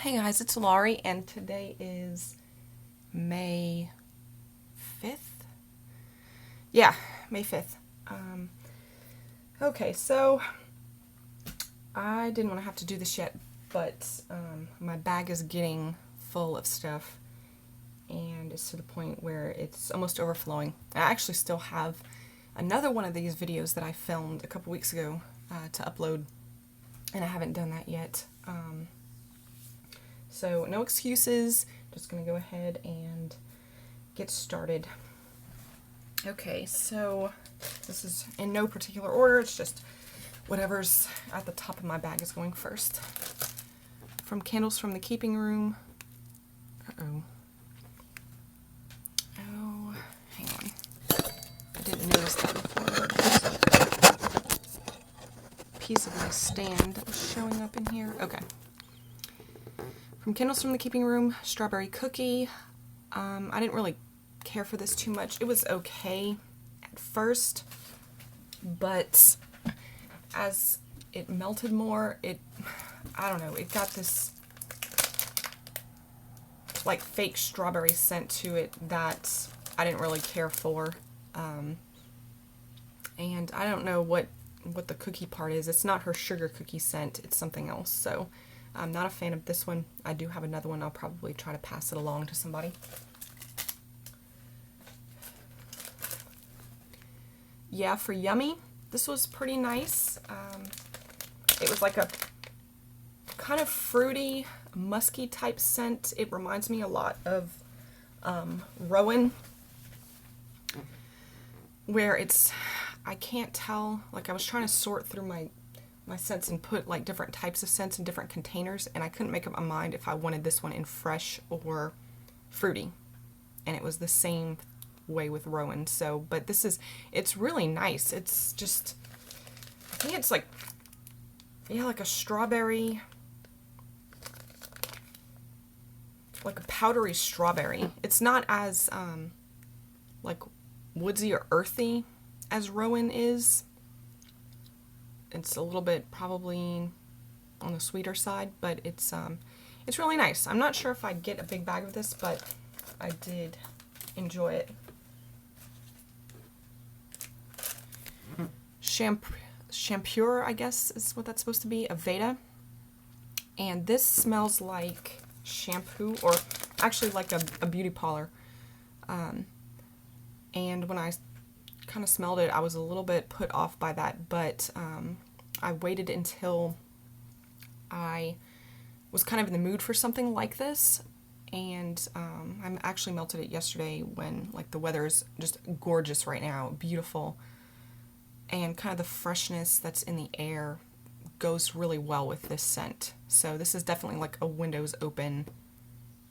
Hey guys, it's Laurie, and today is May 5th? Yeah, May 5th. Okay, so I didn't want to have to do this yet, but my bag is getting full of stuff, and it's to the point where it's almost overflowing. I actually still have another one of these videos that I filmed a couple weeks ago to upload, and I haven't done that yet. So no excuses, just gonna go ahead and get started. Okay, so this is in no particular order, it's just whatever's at the top of my bag is going first. From Candles from the Keeping Room. Oh, hang on. I didn't notice that before. Piece of my stand that was showing up in here. Okay. From Candles from the Keeping Room, Strawberry Cookie. I didn't really care for this too much. It was okay at first, but as it melted more, I don't know, it got this like fake strawberry scent to it that I didn't really care for. And I don't know what the cookie part is. It's not her sugar cookie scent, it's something else. So I'm not a fan of this one. I do have another one. I'll probably try to pass it along to somebody. Yeah, for Yummy, this was pretty nice. It was like a kind of fruity, musky type scent. It reminds me a lot of Rowan, where I can't tell, like I was trying to sort through my scents and put like different types of scents in different containers, and I couldn't make up my mind if I wanted this one in fresh or fruity, and it was the same way with Rowan. So, but it's really nice. It's just, I think it's like, yeah, like a strawberry, like a powdery strawberry. It's not as like woodsy or earthy as Rowan is. It's a little bit probably on the sweeter side, but it's really nice. I'm not sure if I'd get a big bag of this, but I did enjoy it. Shampure, I guess is what that's supposed to be, Aveda. And this smells like shampoo, or actually like a beauty parlor. And when I kind of smelled it, I was a little bit put off by that, but I waited until I was kind of in the mood for something like this, and I actually melted it yesterday when like the weather is just gorgeous right now, beautiful, and kind of the freshness that's in the air goes really well with this scent. So this is definitely like a windows open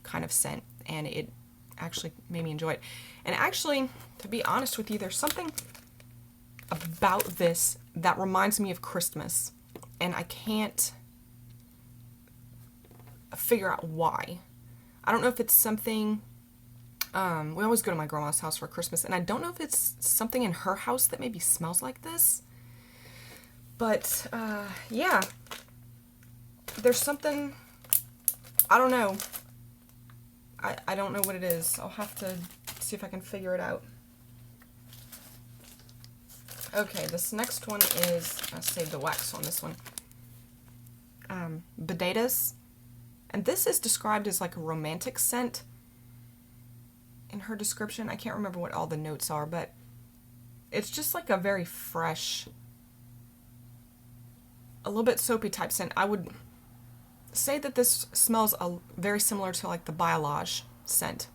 kind of scent, and it actually made me enjoy it. And actually, to be honest with you, there's something about this that reminds me of Christmas, and I can't figure out why. I don't know if it's something, we always go to my grandma's house for Christmas, and I don't know if it's something in her house that maybe smells like this, but yeah, there's something, I don't know. I don't know what it is. I'll have to see if I can figure it out. Okay, this next one is, I saved the wax on this one, Bodegas, and this is described as like a romantic scent in her description. I can't remember what all the notes are, but it's just like a very fresh, a little bit soapy type scent. I would say that this smells very similar to like the Biolage scent.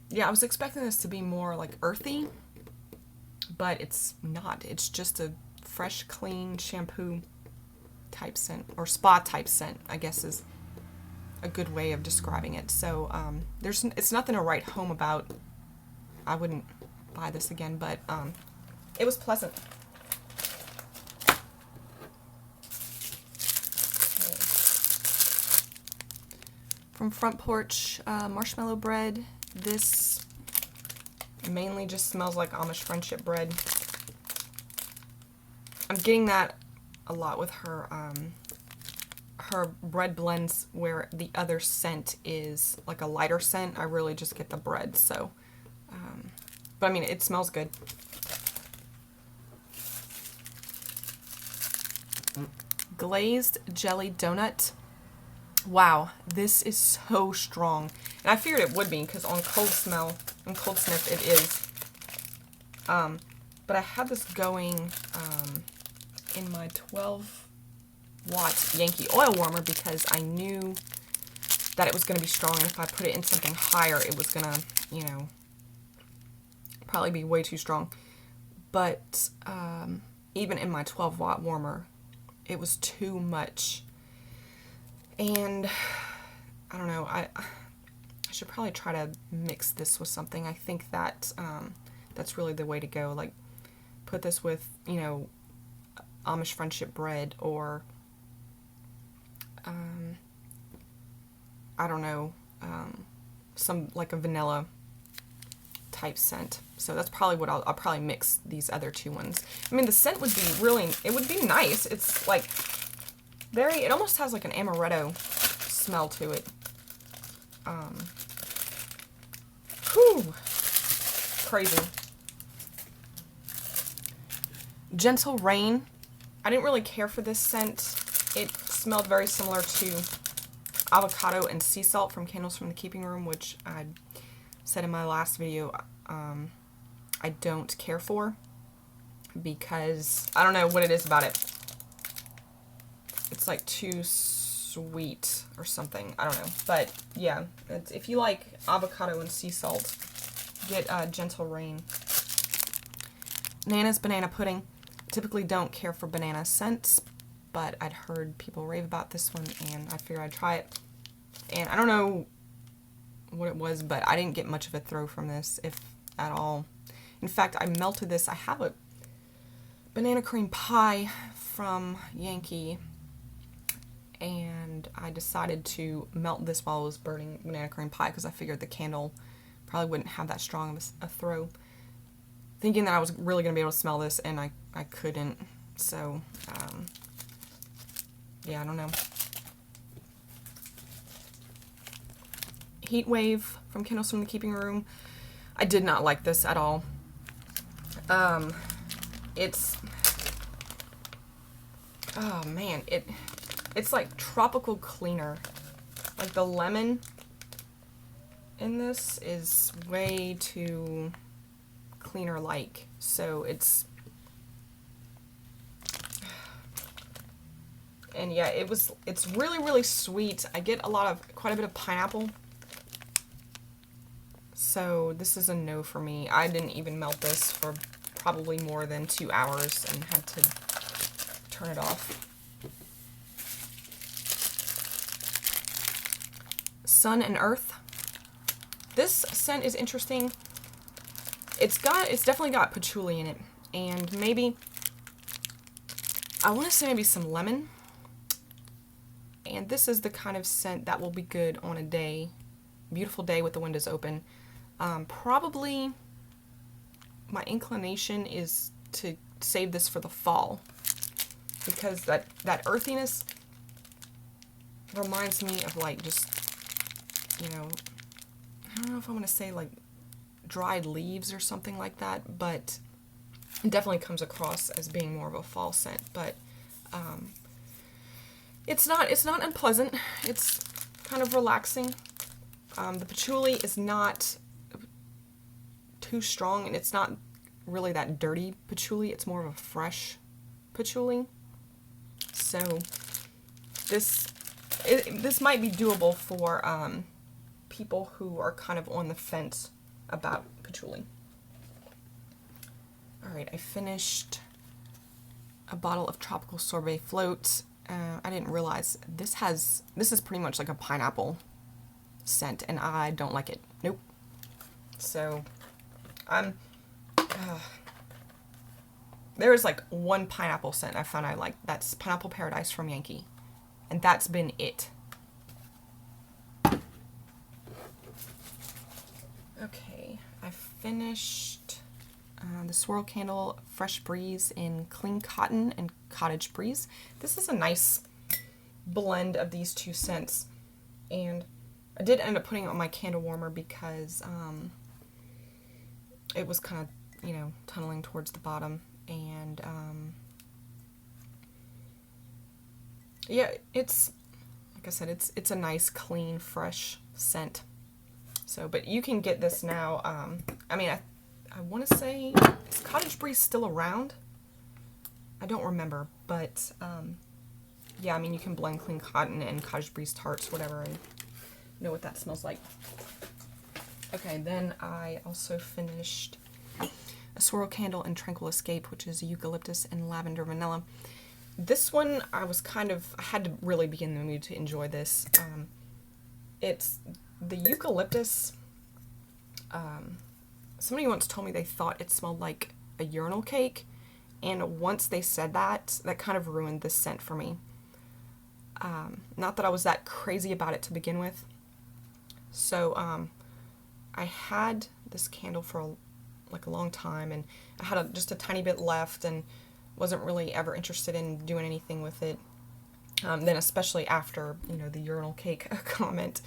Yeah, I was expecting this to be more like earthy, but it's not. It's just a fresh, clean shampoo type scent, or spa type scent, I guess is a good way of describing it. So it's nothing to write home about. I wouldn't buy this again, but it was pleasant. From Front Porch, Marshmallow Bread. This mainly just smells like Amish friendship bread. I'm getting that a lot with her her bread blends where the other scent is like a lighter scent. I really just get the bread, so. But I mean, it smells good. Glazed jelly donut. Wow, this is so strong. And I figured it would be because on cold sniff it is. But I had this going in my 12-watt Yankee oil warmer because I knew that it was going to be strong, and if I put it in something higher, it was going to, you know, probably be way too strong. But even in my 12-watt warmer, it was too much. And I don't know, I should probably try to mix this with something. I think that that's really the way to go. Like, put this with, you know, Amish friendship bread, or I don't know, some like a vanilla type scent. So that's probably what I'll probably mix these other two ones. I mean, the scent would be really, it would be nice. It's like very, it almost has like an amaretto smell to it. Whew, crazy. Gentle Rain. I didn't really care for this scent. It smelled very similar to avocado and sea salt from Candles from the Keeping Room, which I said in my last video I don't care for, because I don't know what it is about it. It's like too sweet or something. I don't know. But yeah, if you like avocado and sea salt, get Gentle Rain. Nana's Banana Pudding. Typically don't care for banana scents, but I'd heard people rave about this one, and I figured I'd try it. And I don't know what it was, but I didn't get much of a throw from this, if at all. In fact, I melted this. I have a banana cream pie from Yankee, and I decided to melt this while I was burning banana cream pie because I figured the candle probably wouldn't have that strong of a throw. Thinking that I was really going to be able to smell this, and I couldn't. So, yeah, I don't know. Heat Wave from Candles from the Keeping Room. I did not like this at all. It's, oh man, it's like tropical cleaner. Like the lemon in this is way too cleaner like. So it's, and yeah, it's really, really sweet. I get quite a bit of pineapple. So this is a no for me. I didn't even melt this for probably more than 2 hours and had to turn it off. Sun and Earth. This scent is interesting. It's definitely got patchouli in it, and maybe, I want to say maybe some lemon. And this is the kind of scent that will be good on a day, beautiful day with the windows open. Probably my inclination is to save this for the fall, because that earthiness reminds me of like just, you know, I don't know if I'm going to say like dried leaves or something like that, but it definitely comes across as being more of a fall scent. But it's not unpleasant. It's kind of relaxing. The patchouli is not too strong, and it's not really that dirty patchouli. It's more of a fresh patchouli. So this might be doable for people who are kind of on the fence about patchouli. Alright, I finished a bottle of Tropical Sorbet Float. I didn't realize this is pretty much like a pineapple scent, and I don't like it. Nope. So there is like one pineapple scent I found I like. That's Pineapple Paradise from Yankee, and that's been it. Okay, I finished the Swirl Candle Fresh Breeze in Clean Cotton and Cottage Breeze. This is a nice blend of these two scents. And I did end up putting it on my candle warmer because it was kind of, you know, tunneling towards the bottom. And yeah, it's, like I said, it's a nice, clean, fresh scent. So, but you can get this now. I mean, I want to say, is Cottage Breeze still around? I don't remember, but yeah, I mean, you can blend Clean Cotton and Cottage Breeze tarts, whatever, and know what that smells like. Okay, then I also finished a Swirl Candle in Tranquil Escape, which is eucalyptus and lavender vanilla. This one, I had to really be in the mood to enjoy this. It's the eucalyptus. Somebody once told me they thought it smelled like a urinal cake, and once they said that, that kind of ruined this scent for me. Not that I was that crazy about it to begin with. So I had this candle for a long time, and I had just a tiny bit left, and wasn't really ever interested in doing anything with it. Then especially after, you know, the urinal cake comment.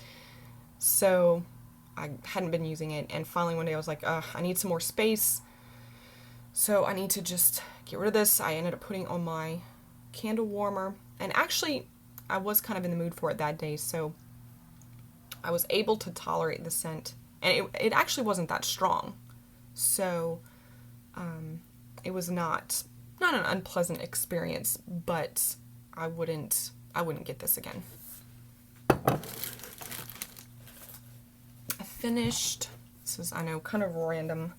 So I hadn't been using it, and finally one day I was like, I need some more space, so I need to just get rid of this. I ended up putting it on my candle warmer, and actually I was kind of in the mood for it that day, so I was able to tolerate the scent, and it actually wasn't that strong, so it was not an unpleasant experience, but I wouldn't get this again. I finished, this is, I know, kind of random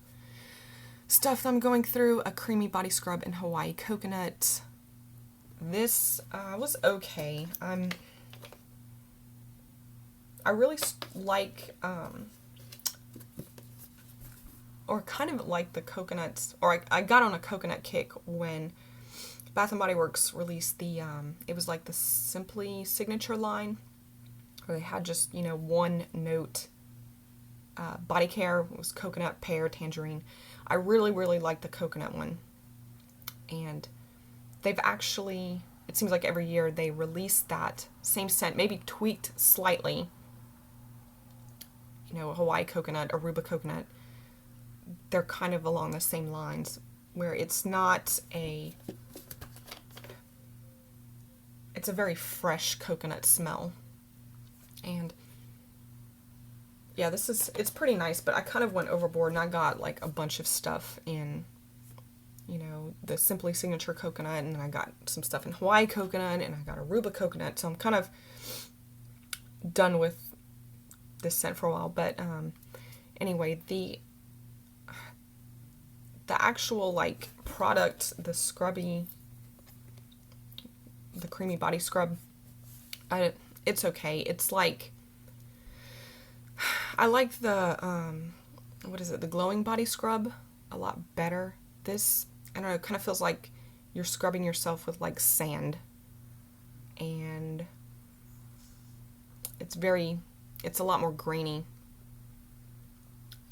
stuff that I'm going through, a creamy body scrub in Hawaii coconut. This was okay. I really like, or kind of like the coconuts, or I got on a coconut kick when Bath & Body Works released the, it was like the Simply Signature line, where they had just, you know, one note body care. It was coconut, pear, tangerine. I really, really like the coconut one. And they've actually, it seems like every year they release that same scent, maybe tweaked slightly. You know, Hawaii coconut, Aruba coconut. They're kind of along the same lines, where it's not it's a very fresh coconut smell. And yeah, it's pretty nice, but I kind of went overboard, and I got like a bunch of stuff in, you know, the Simply Signature coconut, and I got some stuff in Hawaii coconut, and I got Aruba coconut, so I'm kind of done with this scent for a while. But anyway, the actual like product, the creamy body scrub, it's okay. It's like, I like the what is it, the glowing body scrub a lot better. This, I don't know, it kind of feels like you're scrubbing yourself with like sand, and it's a lot more grainy,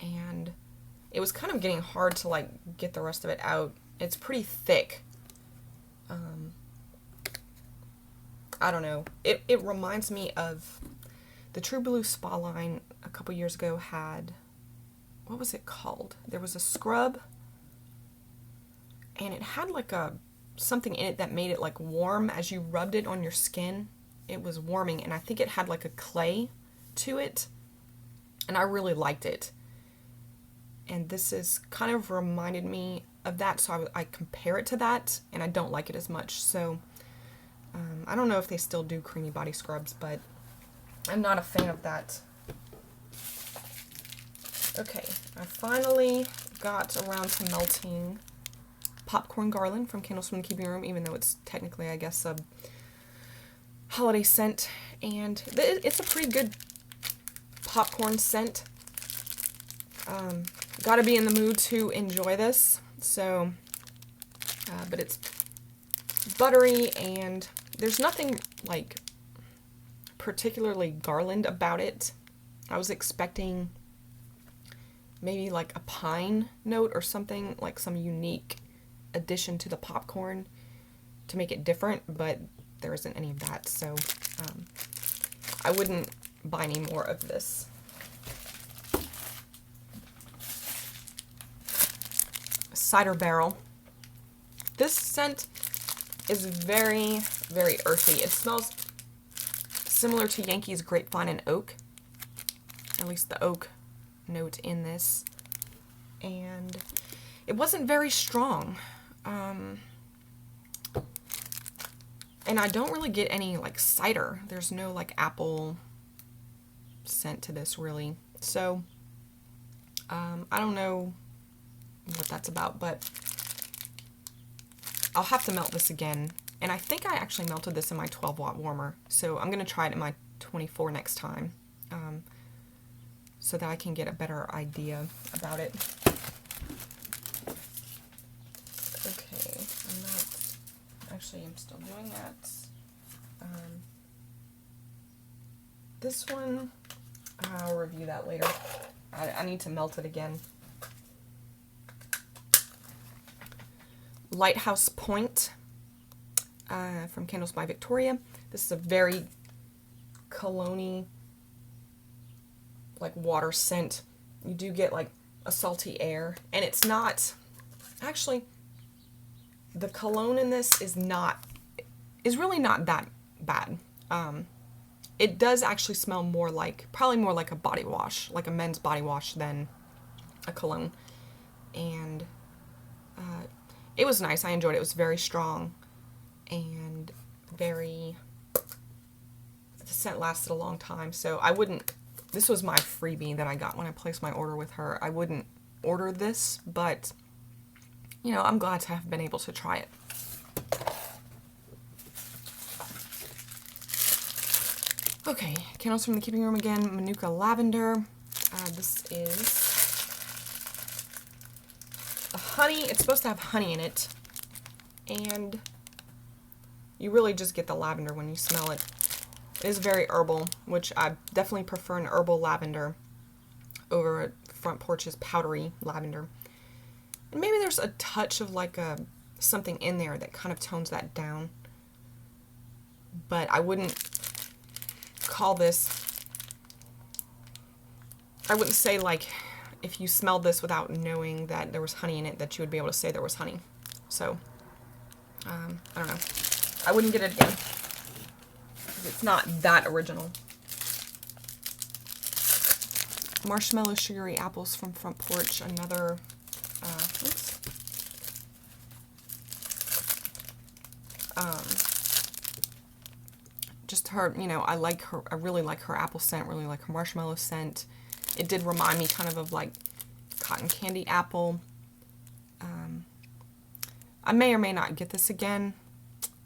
and it was kind of getting hard to like get the rest of it out. It's pretty thick. I don't know. It reminds me of the True Blue Spa line a couple years ago had, what was it called? There was a scrub, and it had like something in it that made it like warm as you rubbed it on your skin. It was warming, and I think it had like a clay to it, and I really liked it. And this is kind of reminded me of that, so I compare it to that, and I don't like it as much. So I don't know if they still do creamy body scrubs, but I'm not a fan of that. Okay, I finally got around to melting Popcorn Garland from Candles from the Keeping Room, even though it's technically, I guess, a holiday scent. And it's a pretty good popcorn scent. Gotta be in the mood to enjoy this. So, but it's buttery, and there's nothing like particularly garland about it. I was expecting maybe like a pine note or something, like some unique addition to the popcorn to make it different, but there isn't any of that, so I wouldn't buy any more of this. Cider Barrel. This scent is very, very earthy. It smells similar to Yankees Grapevine and Oak, at least the oak note in this, and it wasn't very strong. And I don't really get any like cider. There's no like apple scent to this really. So I don't know what that's about, but I'll have to melt this again. And I think I actually melted this in my 12-watt warmer. So I'm going to try it in my 24 next time, so that I can get a better idea about it. Okay, I'm still doing that. This one, I'll review that later. I need to melt it again. Lighthouse Point from Candles by Victoria. This is a very cologne-y, like water scent. You do get like a salty air, and it's not, actually, the cologne in this is really not that bad. It does actually smell more like, probably more like a body wash, like a men's body wash than a cologne. And it was nice. I enjoyed it. It was very strong and the scent lasted a long time. So I wouldn't, this was my freebie that I got when I placed my order with her. I wouldn't order this, but you know, I'm glad to have been able to try it. Okay, candles from the Keeping Room again. Manuka Lavender. This is a honey. It's supposed to have honey in it, and you really just get the lavender when you smell it. It is very herbal, which I definitely prefer an herbal lavender over Front Porch's powdery lavender. And maybe there's a touch of like something in there that kind of tones that down, but I wouldn't call this, I wouldn't say like if you smelled this without knowing that there was honey in it that you would be able to say there was honey. So I don't know, I wouldn't get it again because it's not that original. Marshmallow Sugary Apples from Front Porch, another oops. Just her, you know, I really like her apple scent, really like her marshmallow scent. It did remind me kind of like cotton candy apple. I may or may not get this again.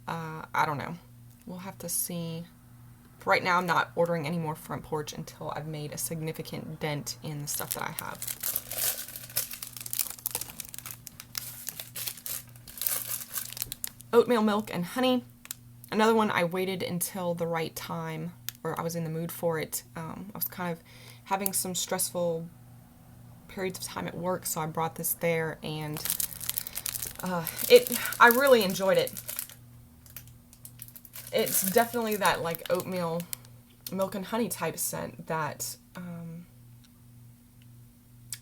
I don't know. We'll have to see. Right now I'm not ordering any more Front Porch until I've made a significant dent in the stuff that I have. Oatmeal Milk and Honey. Another one I waited until the right time, or I was in the mood for it. I was kind of having some stressful periods of time at work, so I brought this there, and I really enjoyed it. It's definitely that like oatmeal milk and honey type scent that,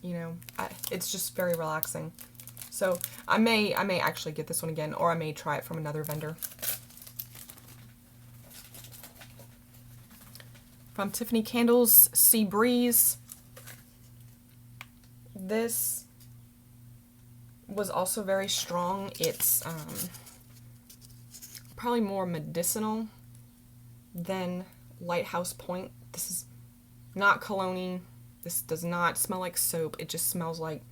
you know, it's just very relaxing. So I may actually get this one again, or I may try it from another vendor. From Tiffany Candles, Sea Breeze. This was also very strong. It's probably more medicinal than Lighthouse Point. This is not cologne-y. This does not smell like soap. It just smells like,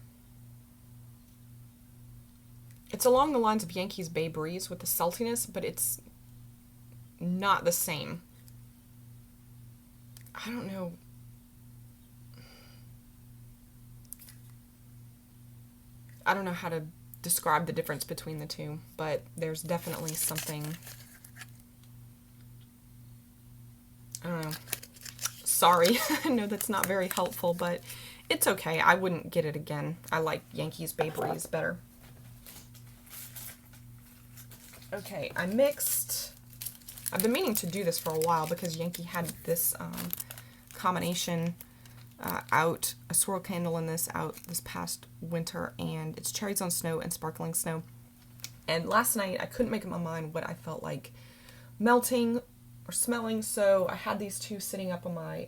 it's along the lines of Yankees Bay Breeze with the saltiness, but it's not the same. I don't know. I don't know how to describe the difference between the two, but there's definitely something. I don't know. Sorry, I know that's not very helpful, but it's okay. I wouldn't get it again. I like Yankees Bay Breeze better. Okay, I mixed I've been meaning to do this for a while because Yankee had this combination out, a swirl candle in this out this past winter, and it's Cherries on Snow and Sparkling Snow. And last night I couldn't make up my mind what I felt like melting or smelling, so I had these two sitting up on my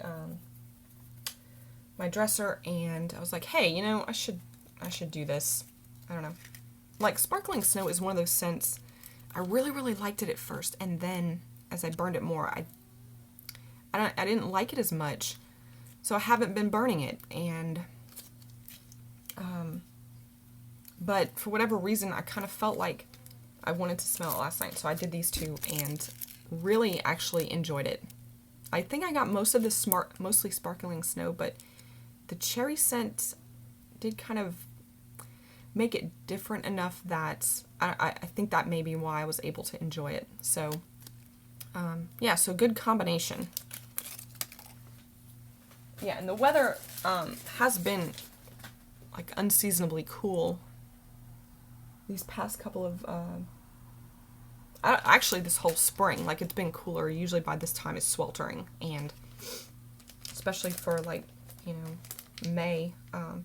my dresser, and I was like, hey, you know, I should do this. I don't know. Like, Sparkling Snow is one of those scents, I really, really liked it at first, and then as I burned it more, I didn't like it as much, so I haven't been burning it, and but for whatever reason, I kind of felt like I wanted to smell it last night, so I did these two, and really actually enjoyed it. I think I got most of this mostly Sparkling Snow, but the cherry scent did kind of make it different enough that I think that may be why I was able to enjoy it. So, yeah, so good combination. Yeah, and the weather has been, like, unseasonably cool these past couple of, actually this whole spring. Like, it's been cooler. Usually by this time it's sweltering, and especially for, like, you know, May.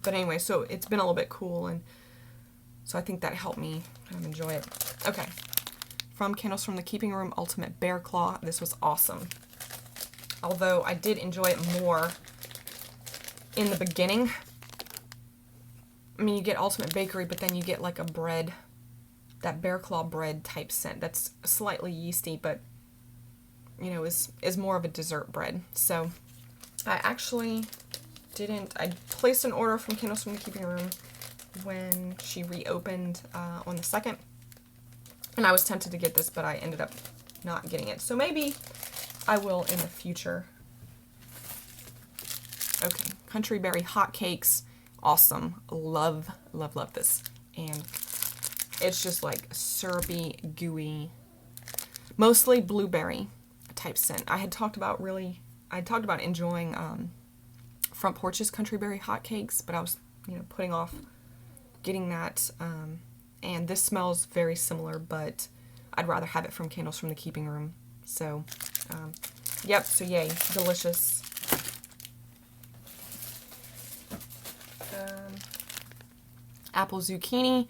But anyway, so it's been a little bit cool, and so I think that helped me kind of enjoy it. Okay, from Candles from the Keeping Room, Ultimate Bear Claw. This was awesome. Although I did enjoy it more in the beginning. I mean, you get Ultimate Bakery, but then you get like a bread, that Bear Claw bread type scent that's slightly yeasty, but, you know, is more of a dessert bread. So I actually I placed an order from Candles from the Keeping Room when she reopened on the 2nd, and I was tempted to get this, but I ended up not getting it. So maybe I will in the future. Okay, Country Berry Hotcakes. Awesome. Love, love, love this. And it's just like syrupy, gooey, mostly blueberry type scent. I had talked about enjoying Front Porch's Country Berry Hotcakes, but I was, you know, putting off getting that. And this smells very similar, but I'd rather have it from Candles from the Keeping Room. So, yep, so yay, delicious. Apple Zucchini.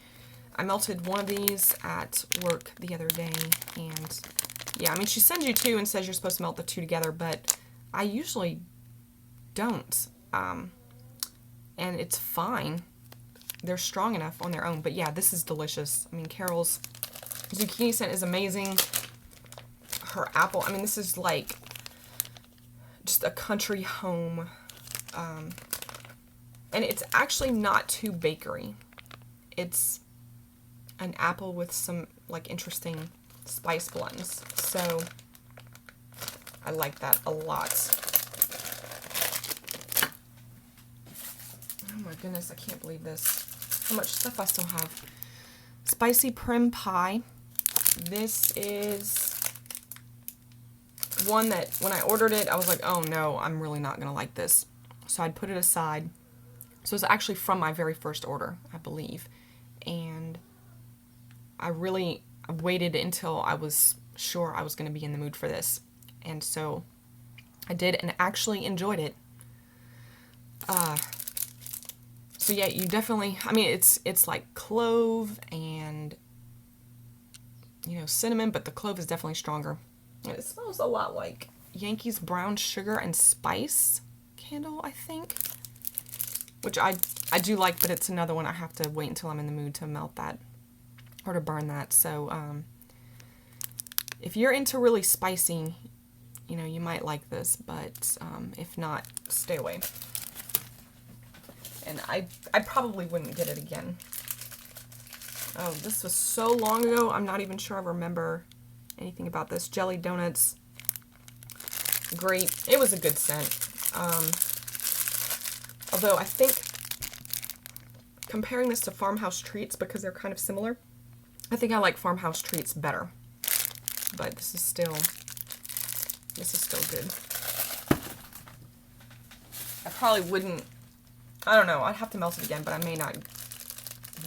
I melted one of these at work the other day, and yeah, I mean, she sends you two and says you're supposed to melt the two together, but I usually don't. And it's fine. They're strong enough on their own, but yeah, this is delicious. I mean, Carol's zucchini scent is amazing. Her apple, I mean, this is like just a country home, and it's actually not too bakery. It's an apple with some, like, interesting spice blends, so I like that a lot. Oh my goodness, I can't believe this. How much stuff I still have. Spicy Prim Pie. This is one that when I ordered it, I was like, oh no, I'm really not going to like this. So I'd put it aside. So it's actually from my very first order, I believe. And I waited until I was sure I was going to be in the mood for this. And so I did, and actually enjoyed it. So yeah, you definitely, I mean, it's like clove and, you know, cinnamon, but the clove is definitely stronger. And it smells a lot like Yankee's Brown Sugar and Spice candle, I think. Which I do like, but it's another one I have to wait until I'm in the mood to melt that or to burn that. So if you're into really spicy, you know, you might like this, but if not, stay away. And I probably wouldn't get it again. Oh, this was so long ago, I'm not even sure I remember anything about this. Jelly Donuts. Great. It was a good scent. Although I think comparing this to Farmhouse Treats, because they're kind of similar, I think I like Farmhouse Treats better. But this is still good. I probably wouldn't, I don't know, I'd have to melt it again, but I may not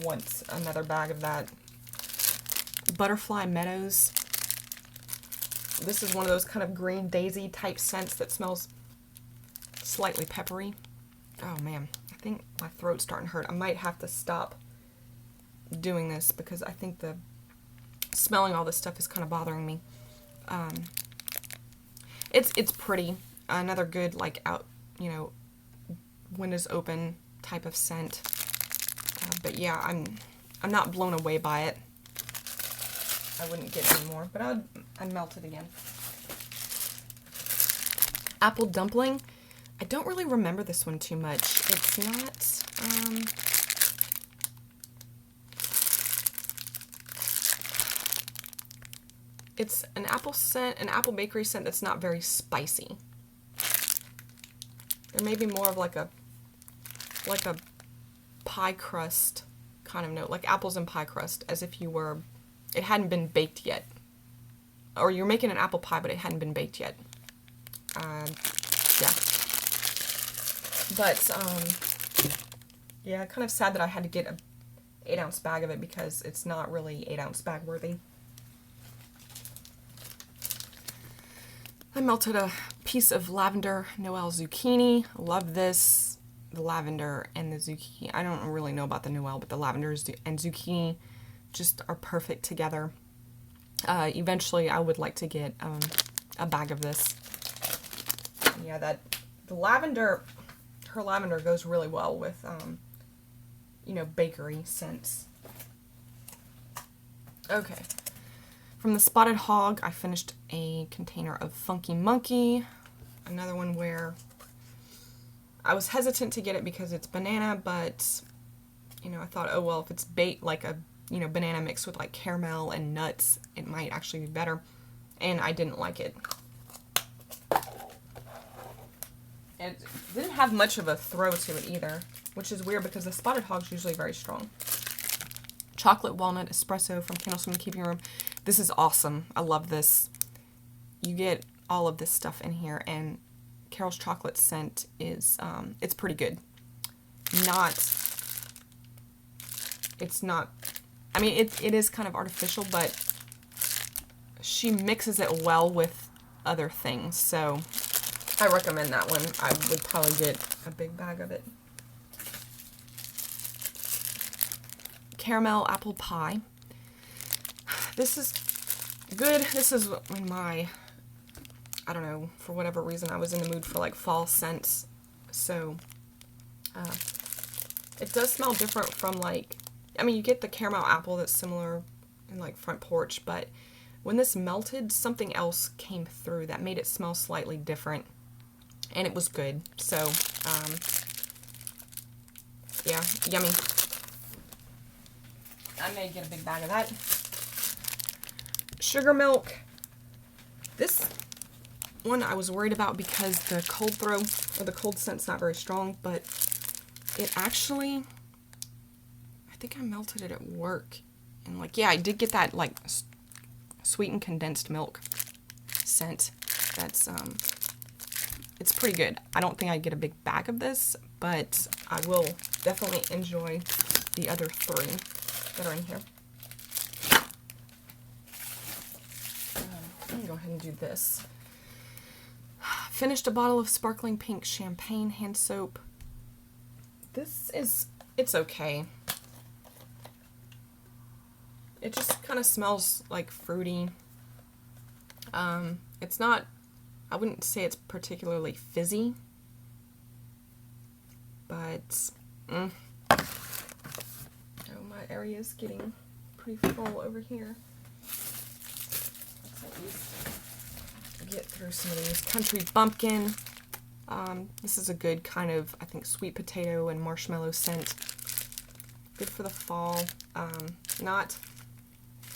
want another bag of that. Butterfly Meadows. This is one of those kind of green daisy type scents that smells slightly peppery. Oh man, I think my throat's starting to hurt. I might have to stop doing this because I think the smelling all this stuff is kind of bothering me. It's pretty. Another good, like, out, you know, windows open type of scent. But yeah, I'm not blown away by it. I wouldn't get any more, but I'd melt it again. Apple dumpling. I don't really remember this one too much. It's not, it's an apple scent, an apple bakery scent that's not very spicy. There may be more of like a pie crust kind of note, like apples and pie crust, as if it hadn't been baked yet. Or you're making an apple pie, but it hadn't been baked yet. Yeah. But, yeah, kind of sad that I had to get a 8-ounce bag of it because it's not really 8-ounce bag worthy. I melted a piece of lavender Noel zucchini. Love this. The lavender and the zucchini. I don't really know about the Noel, but the lavender and zucchini just are perfect together. Eventually, I would like to get a bag of this. Yeah, the lavender, her lavender goes really well with, you know, bakery scents. Okay. From the Spotted Hog, I finished a container of Funky Monkey. Another one where I was hesitant to get it because it's banana, but, you know, I thought, oh, well, if it's baked like a, you know, banana mixed with like caramel and nuts, it might actually be better. And I didn't like it. And it didn't have much of a throw to it either, which is weird because the Spotted Hog's usually very strong. Chocolate Walnut Espresso from Candlestick in the Keeping Room. This is awesome. I love this. You get all of this stuff in here, and Carol's chocolate scent is, it's pretty good. It's not, I mean, it is kind of artificial, but she mixes it well with other things, so I recommend that one. I would probably get a big bag of it. Caramel apple pie. This is good. This is when I don't know, for whatever reason, I was in the mood for like fall scents. So, it does smell different from like, I mean, you get the caramel apple that's similar in like Front Porch, but when this melted, something else came through that made it smell slightly different, and it was good. So, yeah, yummy. I may get a big bag of that. Sugar milk. This one I was worried about because the cold throw, or the cold scent's not very strong, but it actually, I think I melted it at work. And like, yeah, I did get that like sweetened condensed milk scent. That's, it's pretty good. I don't think I'd get a big bag of this, but I will definitely enjoy the other three that are in here. I'm gonna go ahead and do this. Finished a bottle of sparkling pink champagne hand soap. This is, it's okay. It just kind of smells like fruity. It's not, I wouldn't say it's particularly fizzy, but oh, my area is getting pretty full over here. Let's at least get through some of these. Country Bumpkin. This is a good kind of, I think, sweet potato and marshmallow scent. Good for the fall.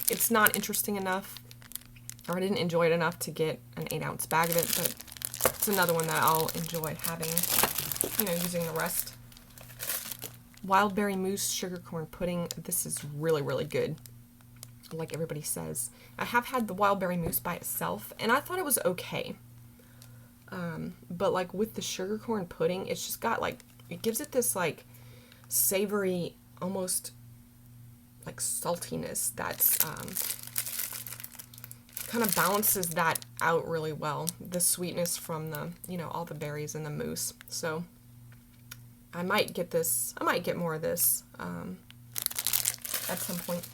It's not interesting enough, or I didn't enjoy it enough to get an 8-ounce bag of it, but it's another one that I'll enjoy having, you know, using the rest. Wild Berry Mousse Sugar Corn Pudding. This is really, really good, like everybody says. I have had the Wild Berry Mousse by itself, and I thought it was okay. But like with the sugar corn pudding, it's just got like, it gives it this like savory, almost like saltiness that's kind of balances that out really well. The sweetness from the, all the berries and the mousse. So I might get this, I might get more of this at some point.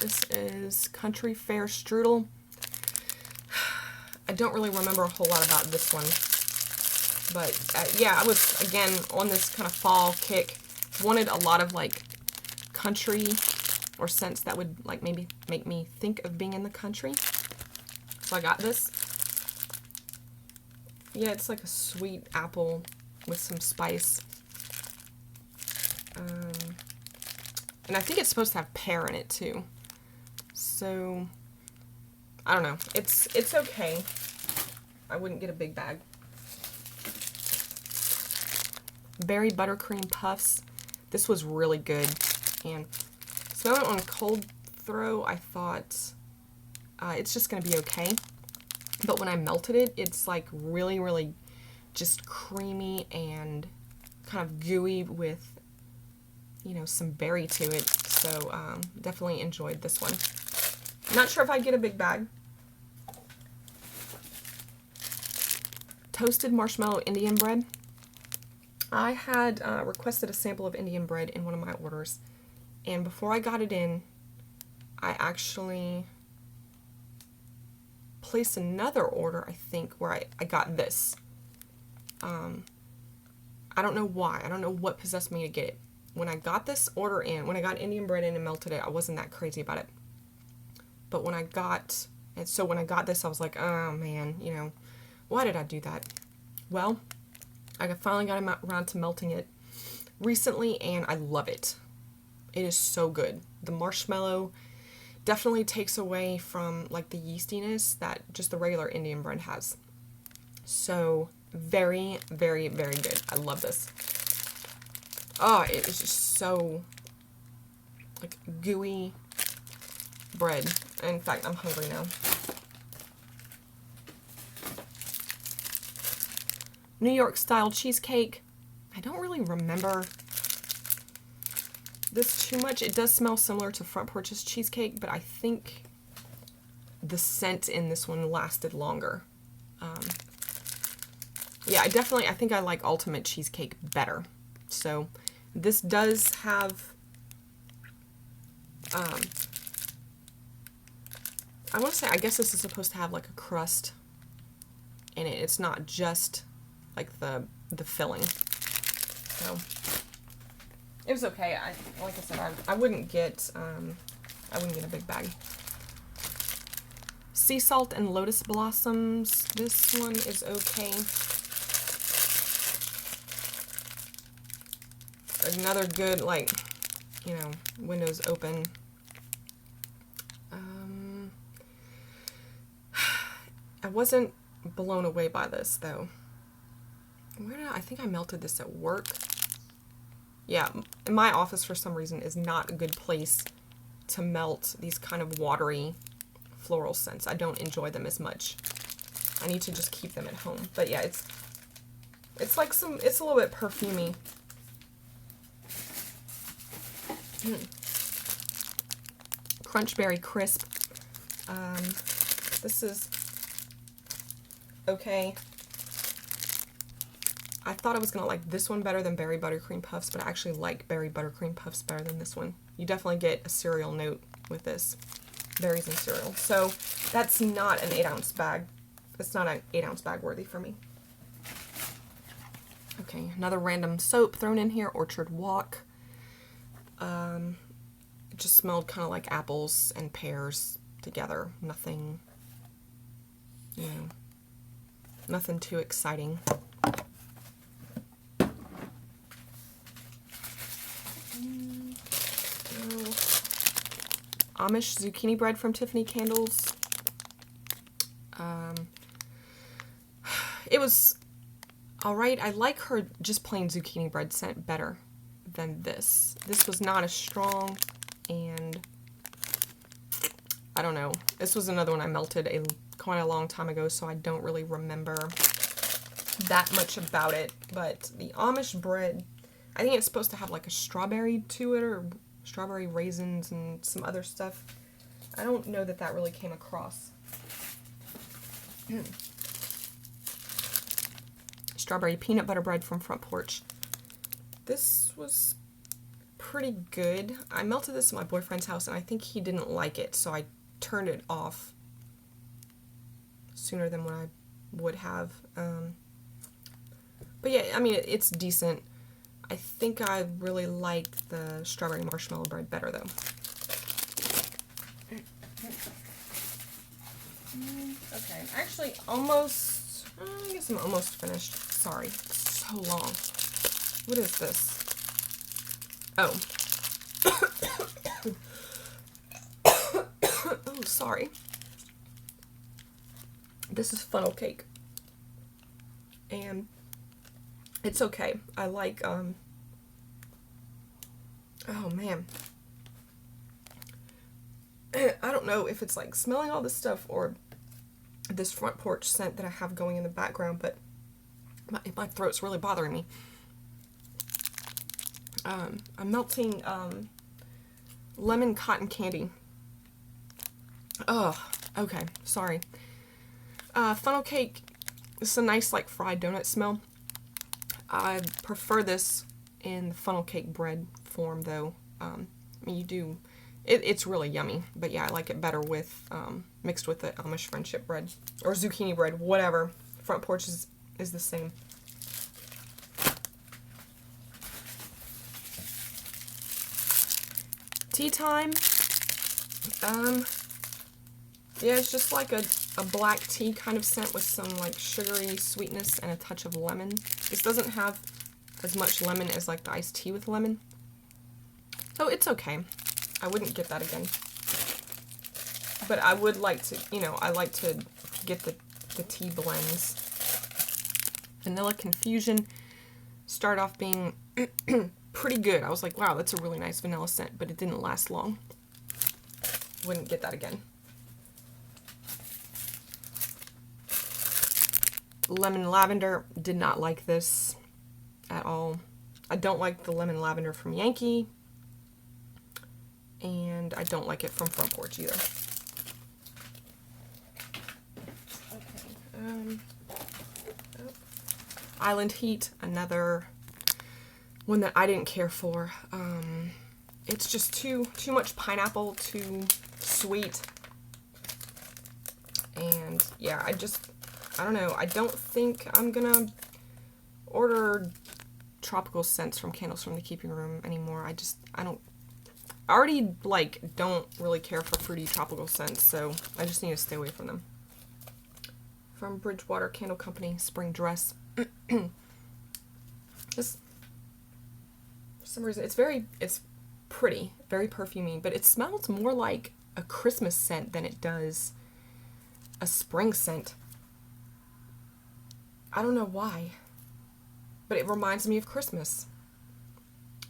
This is Country Fair Strudel. I don't really remember a whole lot about this one. But yeah, I was, again, on this kind of fall kick. Wanted a lot of like country or scents that would like maybe make me think of being in the country. So I got this. Yeah, it's like a sweet apple with some spice. And I think it's supposed to have pear in it too. So, I don't know. It's okay. I wouldn't get a big bag. Berry Buttercream Puffs. This was really good. And so on a cold throw, I thought it's just going to be okay. But when I melted it, it's like really, really just creamy and kind of gooey with, some berry to it. So definitely enjoyed this one. Not sure if I'd get a big bag. Toasted Marshmallow Indian Bread. I had requested a sample of Indian bread in one of my orders. And before I got it in, I actually placed another order, I think, where I got this. I don't know why. I don't know what possessed me to get it. When I got this order in, when I got Indian bread in and melted it, I wasn't that crazy about it. But when I got this, I was like, oh man, why did I do that? Well, I finally got around to melting it recently, and I love it. It is so good. The marshmallow definitely takes away from like the yeastiness that just the regular Indian bread has. So very, very, very good. I love this. Oh, it is just so like gooey bread. In fact, I'm hungry now. New York style cheesecake. I don't really remember this too much. It does smell similar to Front Porch's cheesecake, but I think the scent in this one lasted longer. Yeah, I think I like Ultimate Cheesecake better. So this does have, I want to say, I guess this is supposed to have like a crust in it. It's not just like the filling. So it was okay. Like I said, I wouldn't get a big bag. Sea salt and lotus blossoms. This one is okay. Another good, like, windows open. I wasn't blown away by this though. I think I melted this at work. Yeah, my office for some reason is not a good place to melt these kind of watery floral scents. I don't enjoy them as much. I need to just keep them at home. But yeah, it's like it's a little bit perfumey. Crunchberry Crisp. This is okay. I thought I was going to like this one better than Berry Buttercream Puffs, but I actually like Berry Buttercream Puffs better than this one. You definitely get a cereal note with this. Berries and cereal. So that's not an 8-ounce bag. It's not an 8-ounce bag worthy for me. Okay, another random soap thrown in here. Orchard Walk. It just smelled kind of like apples and pears together. Nothing, nothing too exciting. Amish zucchini bread from Tiffany Candles. It was alright. I like her just plain zucchini bread scent better than this. This was not as strong, and I don't know. This was another one I melted quite a long time ago, so I don't really remember that much about it. But the Amish bread, I think it's supposed to have like a strawberry to it, or strawberry raisins and some other stuff. I don't know that that really came across. Strawberry peanut butter bread from Front Porch. This was pretty good. I melted this at my boyfriend's house and I think he didn't like it, so I turned it off sooner than what I would have. But yeah, I mean, it's decent. I think I really liked the strawberry marshmallow bread better, though. Okay, actually, almost, I guess I'm almost finished. Sorry, it's so long. What is this? Oh. Oh, sorry. This is funnel cake. And it's okay. I like, oh man. I don't know if it's like smelling all this stuff or this Front Porch scent that I have going in the background, but my throat's really bothering me. I'm melting lemon cotton candy. Oh, okay, sorry. Funnel cake, this is a nice like fried donut smell. I prefer this in the funnel cake bread form though. I mean, you do, it's really yummy, but yeah, I like it better with, mixed with the Amish friendship bread, or zucchini bread, whatever. Front Porch is the same. Tea time, yeah, it's just like a black tea kind of scent with some like sugary sweetness and a touch of lemon. This doesn't have as much lemon as like the iced tea with lemon. So it's okay. I wouldn't get that again. But I would like to, you know, I like to get the tea blends. Vanilla Confusion started off being pretty good. I was like, wow, that's a really nice vanilla scent, but it didn't last long. Wouldn't get that again. Lemon Lavender, did not like this at all. I don't like the Lemon Lavender from Yankee, and I don't like it from Front Porch either. Okay. Island Heat, another one that I didn't care for. It's just too much pineapple, too sweet, and yeah, I don't know. I don't think I'm gonna order tropical scents from Candles from the Keeping Room anymore. I already like don't really care for fruity tropical scents, so I just need to stay away from them. From Bridgewater Candle Company, Spring Dress. This, for some reason, it's pretty, very perfumey, but it smells more like a Christmas scent than it does a spring scent. I don't know why, but it reminds me of Christmas.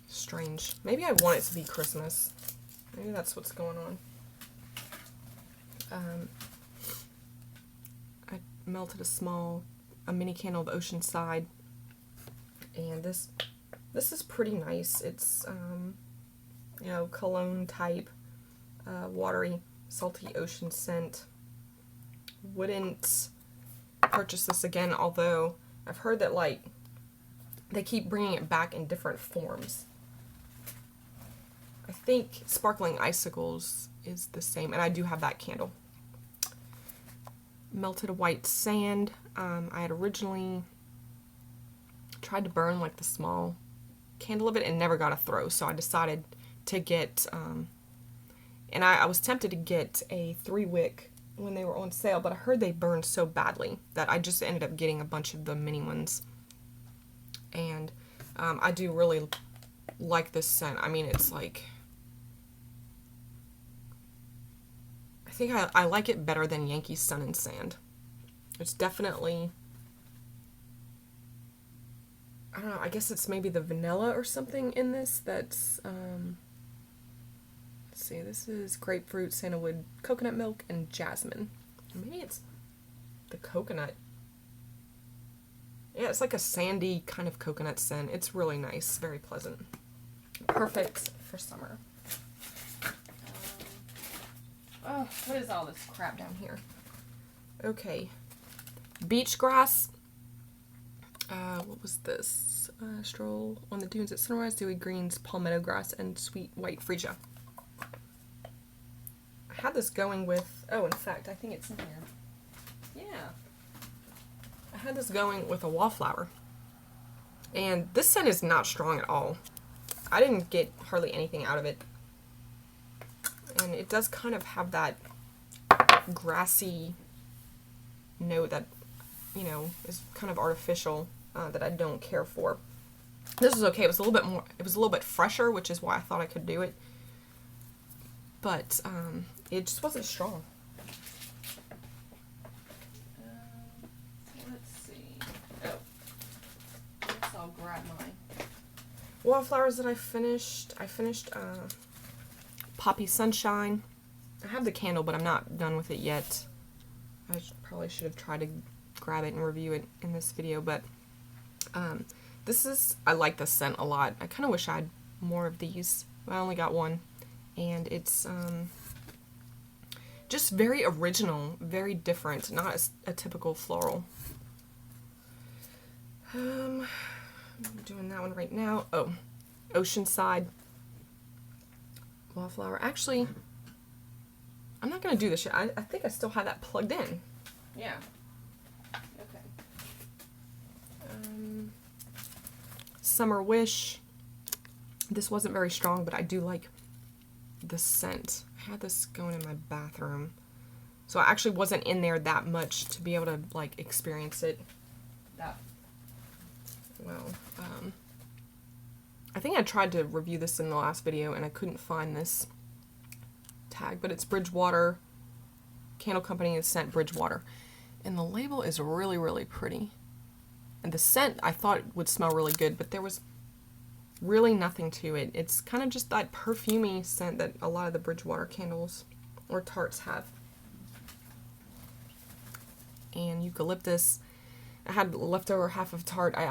Strange. Maybe I want it to be Christmas. Maybe that's what's going on. I melted a mini candle of Oceanside, and this is pretty nice. It's you know, cologne type, watery, salty ocean scent. Wouldn't purchase this again, although I've heard that like they keep bringing it back in different forms. I think Sparkling Icicles is the same, and I do have that candle. Melted White Sand. I had originally tried to burn like the small candle of it and never got a throw, so I decided to get, and I was tempted to get a 3-wick when they were on sale, but I heard they burned so badly that I just ended up getting a bunch of the mini ones. And I do really like this scent. I mean, it's like, I think I like it better than Yankee Sun and Sand. It's definitely, I don't know, I guess it's maybe the vanilla or something in this that's, let's see, this is grapefruit, sandalwood, coconut milk, and jasmine. Maybe it's the coconut. Yeah, it's like a sandy kind of coconut scent. It's really nice, very pleasant. Perfect for summer. Oh, what is all this crap down here? Okay. Beach grass. What was this? Stroll on the dunes at sunrise, dewy greens, palmetto grass, and sweet white freesia. I had this going with, oh, in fact, I think it's in here. Yeah. I had this going with a wallflower. And this scent is not strong at all. I didn't get hardly anything out of it. And it does kind of have that grassy note that, you know, is kind of artificial, that I don't care for. This was okay. It was a little bit more, it was a little bit fresher, which is why I thought I could do it. But it just wasn't strong. Let's see. Oh, I guess I'll grab my wallflowers that I finished. I finished Poppy Sunshine. I have the candle, but I'm not done with it yet. I probably should have tried to grab it and review it in this video, but this is, I like this scent a lot. I kind of wish I had more of these. I only got one, and it's just very original, very different, not a typical floral. I'm doing that one right now. Oh, Oceanside Wallflower. Actually, I'm not going to do this yet. I think I still have that plugged in. Yeah. Okay. Summer Wish. This wasn't very strong, but I do like the scent. I had this going in my bathroom, so I actually wasn't in there that much to be able to like experience it that well. I think I tried to review this in the last video and I couldn't find this tag, but it's Bridgewater Candle Company. Is scent Bridgewater, and the label is really, really pretty. And the scent I thought would smell really good, but there was really nothing to it. It's kind of just that perfumey scent that a lot of the Bridgewater candles or tarts have. And eucalyptus. I had leftover half of tart. I